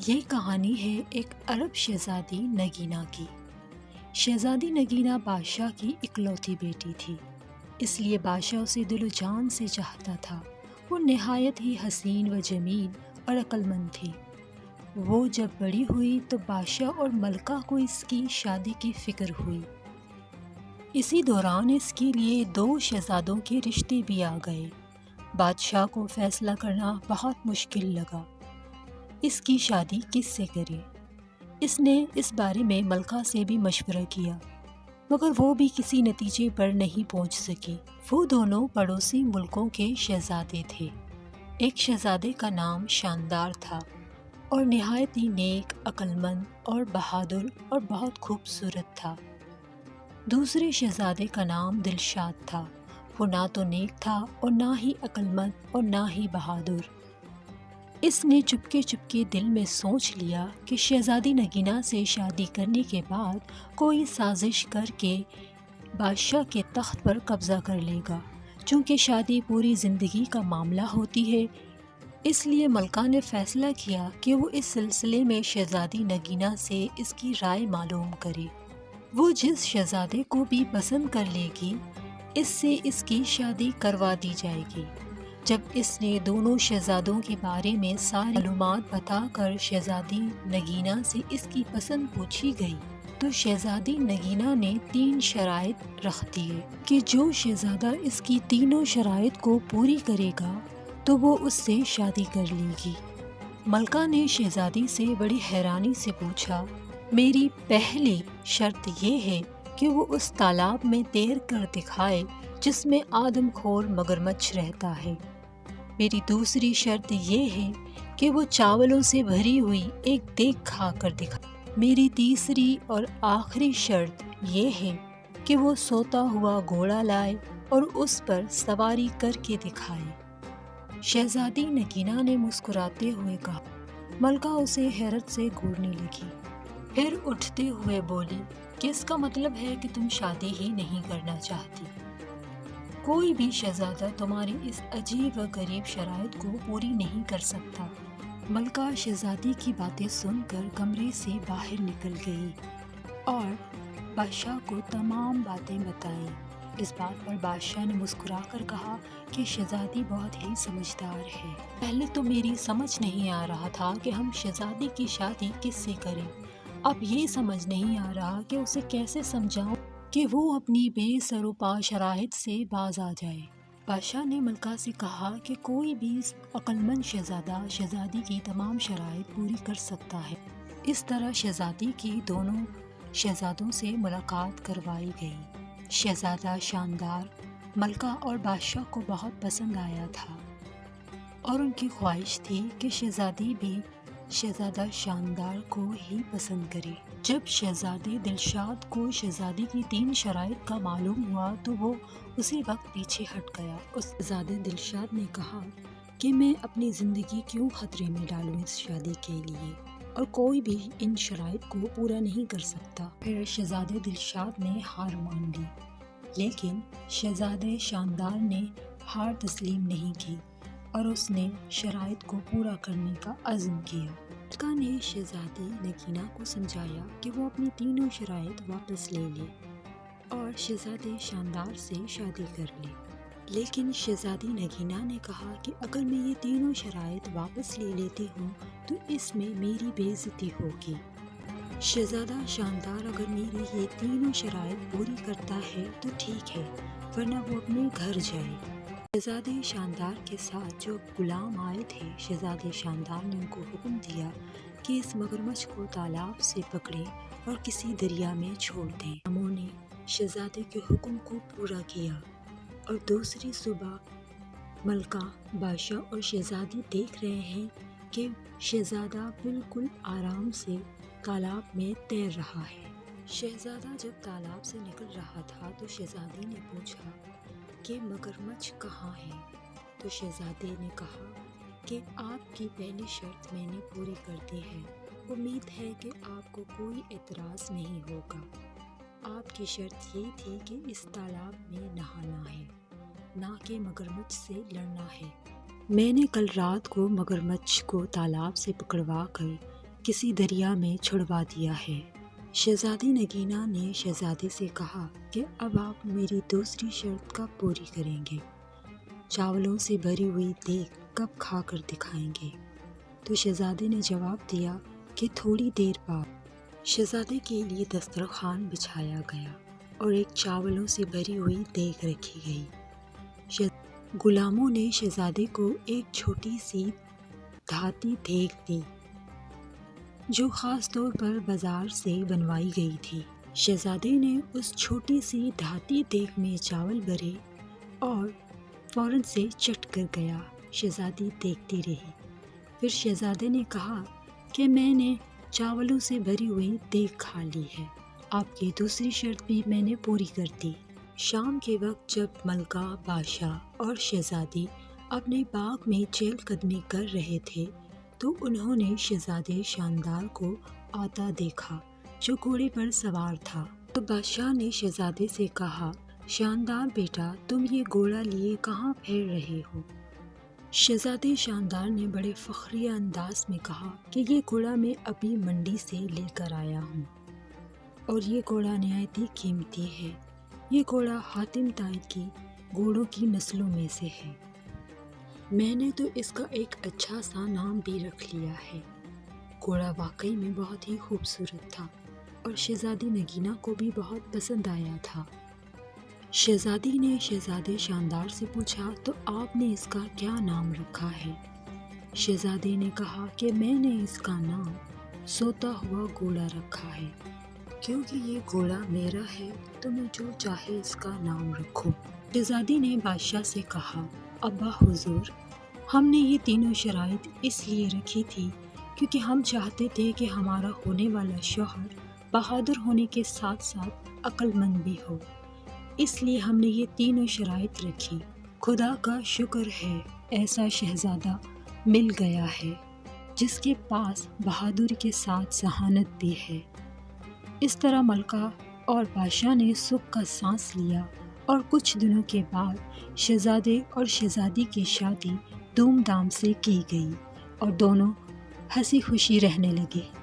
یہ کہانی ہے ایک عرب شہزادی نگینا کی۔ شہزادی نگینا بادشاہ کی اکلوتی بیٹی تھی، اس لیے بادشاہ اسے دل و جان سے چاہتا تھا۔ وہ نہایت ہی حسین و جمیل اور عقل مند تھی۔ وہ جب بڑی ہوئی تو بادشاہ اور ملکہ کو اس کی شادی کی فکر ہوئی۔ اسی دوران اس کے لیے 2 شہزادوں کے رشتے بھی آ گئے۔ بادشاہ کو فیصلہ کرنا بہت مشکل لگا، اس کی شادی کس سے کرے۔ اس نے اس بارے میں ملکہ سے بھی مشورہ کیا، مگر وہ بھی کسی نتیجے پر نہیں پہنچ سکے۔ وہ دونوں پڑوسی ملکوں کے شہزادے تھے۔ ایک شہزادے کا نام شاندار تھا اور نہایت ہی نیک، عقل مند اور بہادر اور بہت خوبصورت تھا۔ دوسرے شہزادے کا نام دلشاد تھا۔ وہ نہ تو نیک تھا اور نہ ہی عقل مند اور نہ ہی بہادر۔ اس نے چپکے دل میں سوچ لیا کہ شہزادی نگینا سے شادی کرنے کے بعد کوئی سازش کر کے بادشاہ کے تخت پر قبضہ کر لے گا۔ چونکہ شادی پوری زندگی کا معاملہ ہوتی ہے، اس لیے ملکہ نے فیصلہ کیا کہ وہ اس سلسلے میں شہزادی نگینا سے اس کی رائے معلوم کرے۔ وہ جس شہزادے کو بھی پسند کر لے گی، اس سے اس کی شادی کروا دی جائے گی۔ جب اس نے دونوں شہزادوں کے بارے میں ساری معلومات بتا کر شہزادی نگینا سے اس کی پسند پوچھی گئی تو شہزادی نگینا نے 3 شرائط رکھ دیے کہ جو شہزادہ اس کی تینوں شرائط کو پوری کرے گا تو وہ اس سے شادی کر لے گی۔ ملکہ نے شہزادی سے بڑی حیرانی سے پوچھا، میری پہلی شرط یہ ہے کہ وہ اس تالاب میں تیر کر دکھائے جس میں آدم خور مگرمچھ رہتا ہے۔ میری دوسری شرط یہ ہے کہ وہ چاولوں سے بھری ہوئی ایک دیگ کھا کر دکھائے۔ میری تیسری اور آخری شرط یہ ہے کہ وہ سوتا ہوا گھوڑا لائے اور اس پر سواری کر کے دکھائے۔ شہزادی نگینا نے مسکراتے ہوئے کہا۔ ملکہ اسے حیرت سے گھورنے لگی، پھر اٹھتے ہوئے بولی کہ اس کا مطلب ہے کہ تم شادی ہی نہیں کرنا چاہتی۔ کوئی بھی شہزادہ تمہاری اس عجیب و غریب شرائط کو پوری نہیں کر سکتا۔ ملکہ شہزادی کی باتیں سن کر کمرے سے باہر نکل گئی اور بادشاہ کو تمام باتیں بتائیں۔ اس بات پر بادشاہ نے مسکرا کر کہا کہ شہزادی بہت ہی سمجھدار ہے۔ پہلے تو میری سمجھ نہیں آ رہا تھا کہ ہم شہزادی کی شادی کس سے کریں۔ اب یہ سمجھ نہیں آ رہا کہ اسے کیسے سمجھاؤں کہ وہ اپنی بے سر و پا شرائط سے باز آ جائے۔ بادشاہ نے ملکہ سے کہا کہ کوئی بھی عقل مند شہزادہ شہزادی کی تمام شرائط پوری کر سکتا ہے۔ اس طرح شہزادی کی دونوں شہزادوں سے ملاقات کروائی گئی۔ شہزادہ شاندار ملکہ اور بادشاہ کو بہت پسند آیا تھا اور ان کی خواہش تھی کہ شہزادی بھی شہزادہ شاندار کو ہی پسند کرے۔ جب شہزادے دلشاد کو شہزادی کی 3 شرائط کا معلوم ہوا تو وہ اسی وقت پیچھے ہٹ گیا۔ اس شہزادے دلشاد نے کہا کہ میں اپنی زندگی کیوں خطرے میں ڈالوں اس شادی کے لیے، اور کوئی بھی ان شرائط کو پورا نہیں کر سکتا۔ پھر شہزادے دلشاد نے ہار مان لی، لیکن شہزادے شاندار نے ہار تسلیم نہیں کی اور اس نے شرائط کو پورا کرنے کا عزم کیا۔ ملکہ نے شہزادی نگینا کو سمجھایا کہ وہ اپنی تینوں شرائط واپس لے لے اور شہزادے شاندار سے شادی کر لے۔ لیکن شہزادی نگینا نے کہا کہ اگر میں یہ تینوں شرائط واپس لے لیتی ہوں تو اس میں میری بے عزتی ہوگی۔ شہزادہ شاندار اگر میری یہ تینوں شرائط پوری کرتا ہے تو ٹھیک ہے، ورنہ وہ اپنے گھر جائے۔ شہزادے شاندار کے ساتھ جو غلام آئے تھے، شہزادے شاندار نے ان کو حکم دیا کہ اس مگرمچھ کو تالاب سے پکڑیں اور کسی دریا میں چھوڑ دیں۔ غلاموں نے شہزادے کے حکم کو پورا کیا اور دوسری صبح ملکہ، بادشاہ اور شہزادی دیکھ رہے ہیں کہ شہزادہ بالکل آرام سے تالاب میں تیر رہا ہے۔ شہزادہ جب تالاب سے نکل رہا تھا تو شہزادی نے پوچھا کہ مگرمچھ کہاں ہے؟ تو شہزادے نے کہا کہ آپ کی پہلی شرط میں نے پوری کر دی ہے، امید ہے کہ آپ کو کوئی اعتراض نہیں ہوگا۔ آپ کی شرط یہ تھی کہ اس تالاب میں نہانا ہے، نہ کہ مگرمچھ سے لڑنا ہے۔ میں نے کل رات کو مگرمچھ کو تالاب سے پکڑوا کر کسی دریا میں چھڑوا دیا ہے۔ شہزادی نگینہ نے شہزادے سے کہا کہ اب آپ میری دوسری شرط کب پوری کریں گے؟ چاولوں سے بھری ہوئی دیگ کب کھا کر دکھائیں گے؟ تو شہزادے نے جواب دیا کہ تھوڑی دیر بعد۔ شہزادے کے لیے دسترخوان بچھایا گیا اور ایک چاولوں سے بھری ہوئی دیگ رکھی گئی۔ غلاموں نے شہزادے کو ایک چھوٹی سی دھاتی دیگ دی جو خاص طور پر بازار سے بنوائی گئی تھی۔ شہزادے نے اس چھوٹی سی دھاتی دیگ میں چاول بھرے اور فوراً سے چٹ کر گیا۔ شہزادی دیکھتی رہی۔ پھر شہزادے نے کہا کہ میں نے چاولوں سے بھری ہوئی دیگ کھا لی ہے، آپ کی دوسری شرط بھی میں نے پوری کر دی۔ شام کے وقت جب ملکہ، بادشاہ اور شہزادی اپنے باغ میں چہل قدمی کر رہے تھے تو انہوں نے شہزادے شاندار کو آتا دیکھا جو گھوڑے پر سوار تھا۔ تو بادشاہ نے شہزادے سے کہا، شاندار بیٹا، تم یہ گھوڑا لیے کہاں پھر رہے ہو؟ شہزادے شاندار نے بڑے فخریہ انداز میں کہا کہ یہ گھوڑا میں ابھی منڈی سے لے کر آیا ہوں اور یہ گھوڑا نہایت ہی قیمتی ہے۔ یہ گھوڑا حاتم طائی کی گھوڑوں کی نسلوں میں سے ہے۔ میں نے تو اس کا ایک اچھا سا نام بھی رکھ لیا ہے۔ گھوڑا واقعی میں بہت ہی خوبصورت تھا اور شہزادی نگینہ کو بھی بہت پسند آیا تھا۔ شہزادی نے شہزادے شاندار سے پوچھا، تو آپ نے اس کا کیا نام رکھا ہے؟ شہزادے نے کہا کہ میں نے اس کا نام سوتا ہوا گھوڑا رکھا ہے، کیونکہ یہ گھوڑا میرا ہے تو میں جو چاہے اس کا نام رکھوں۔ شہزادی نے بادشاہ سے کہا، ابا حضور، ہم نے یہ تینوں شرائط اس لیے رکھی تھی کیونکہ ہم چاہتے تھے کہ ہمارا ہونے والا شوہر بہادر ہونے کے ساتھ ساتھ عقل مند بھی ہو، اس لیے ہم نے یہ تینوں شرائط رکھی۔ خدا کا شکر ہے ایسا شہزادہ مل گیا ہے جس کے پاس بہادری کے ساتھ ذہانت بھی ہے۔ اس طرح ملکہ اور بادشاہ نے سکھ کا سانس لیا اور کچھ دنوں کے بعد شہزادے اور شہزادی کی شادی دھوم دھام سے کی گئی اور دونوں ہنسی خوشی رہنے لگے۔